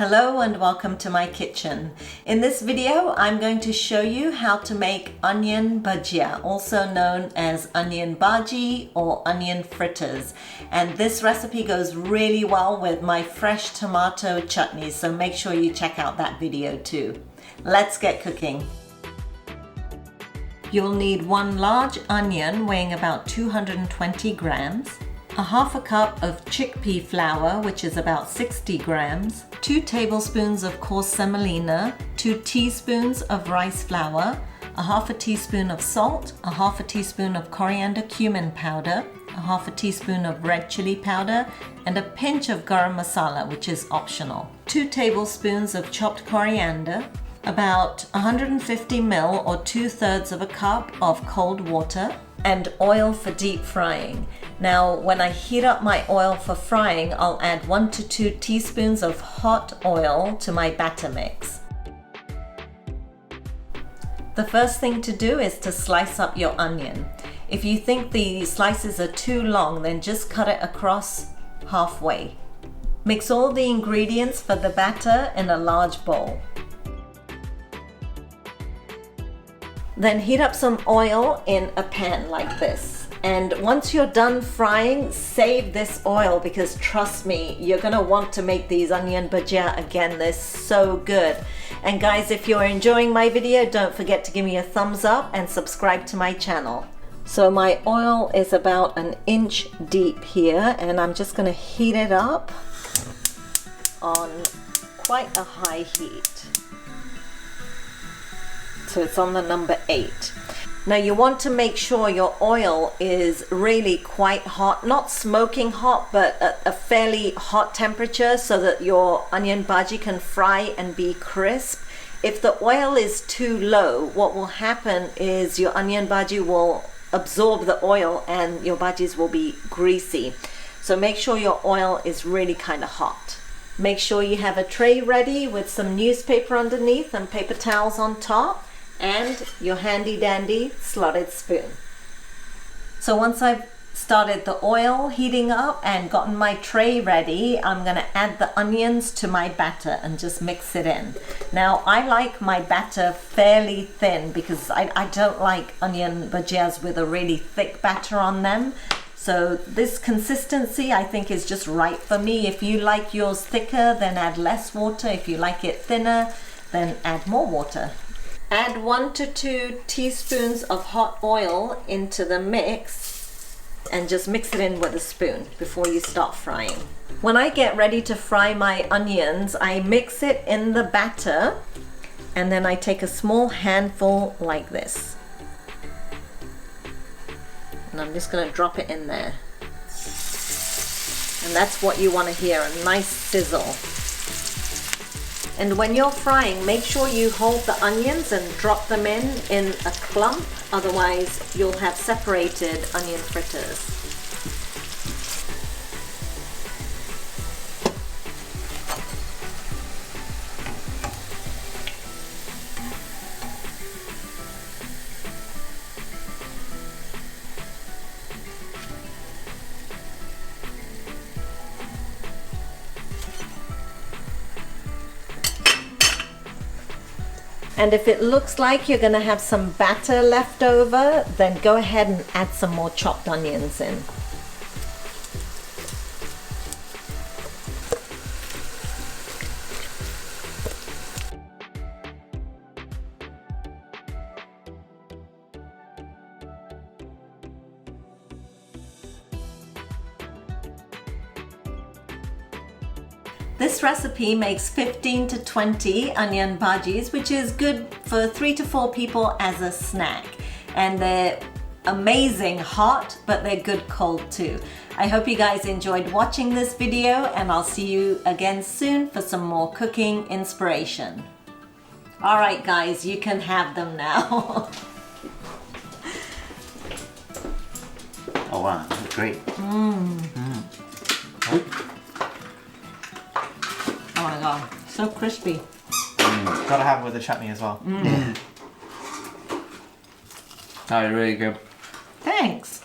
Hello and welcome to my kitchen. In this video, I'm going to show you how to make onion bhajia, also known as onion bhaji or onion fritters. And this recipe goes really well with my fresh tomato chutney, so make sure you check out that video too. Let's get cooking. You'll need one large onion weighing about 220 grams, a half a cup of chickpea flour, which is about 60 grams, 2 tablespoons of coarse semolina, 2 teaspoons of rice flour, a half a teaspoon of salt, a half a teaspoon of coriander-cumin powder, a half a teaspoon of red chili powder, and a pinch of garam masala, which is optional. 2 tablespoons of chopped coriander, about 150 ml or 2/3 of a cup of cold water, and oil for deep frying. Now, when I heat up my oil for frying, I'll add 1 to 2 teaspoons of hot oil to my batter mix. The first thing to do is to slice up your onion. If you think the slices are too long, then just cut it across halfway. Mix all the ingredients for the batter in a large bowl. Then heat up some oil in a pan like this. And once you're done frying, save this oil because trust me, you're gonna want to make these onion bhajia again. They're so good. And guys, if you're enjoying my video, don't forget to give me a thumbs up and subscribe to my channel. So my oil is about 1 inch deep here, and I'm just gonna heat it up on quite a high heat. So it's on the number 8. Now you want to make sure your oil is really quite hot, not smoking hot, but a fairly hot temperature so that your onion bhaji can fry and be crisp. If the oil is too low, what will happen is your onion bhaji will absorb the oil and your bhajis will be greasy. So make sure your oil is really kind of hot. Make sure you have a tray ready with some newspaper underneath and paper towels on top, and your handy dandy slotted spoon. So once I've started the oil heating up and gotten my tray ready, I'm gonna add the onions to my batter and just mix it in. Now I like my batter fairly thin because I don't like onion bhajias with a really thick batter on them. So this consistency I think is just right for me. If you like yours thicker, then add less water. If you like it thinner, then add more water. Add 1 to 2 teaspoons of hot oil into the mix and just mix it in with a spoon before you start frying. When I get ready to fry my onions, I mix it in the batter and then I take a small handful like this. And I'm just going to drop it in there. And that's what you want to hear, a nice sizzle. And when you're frying, make sure you hold the onions and drop them in a clump, otherwise you'll have separated onion fritters. And if it looks like you're going to have some batter left over, then go ahead and add some more chopped onions in. This recipe makes 15 to 20 onion bhajis, which is good for 3 to 4 people as a snack. And they're amazing hot, but they're good cold too. I hope you guys enjoyed watching this video, and I'll see you again soon for some more cooking inspiration. All right guys, you can have them now. Oh wow, that's great. Oh my god, so crispy. Gotta have it with the chutney as well. That is really good. Thanks.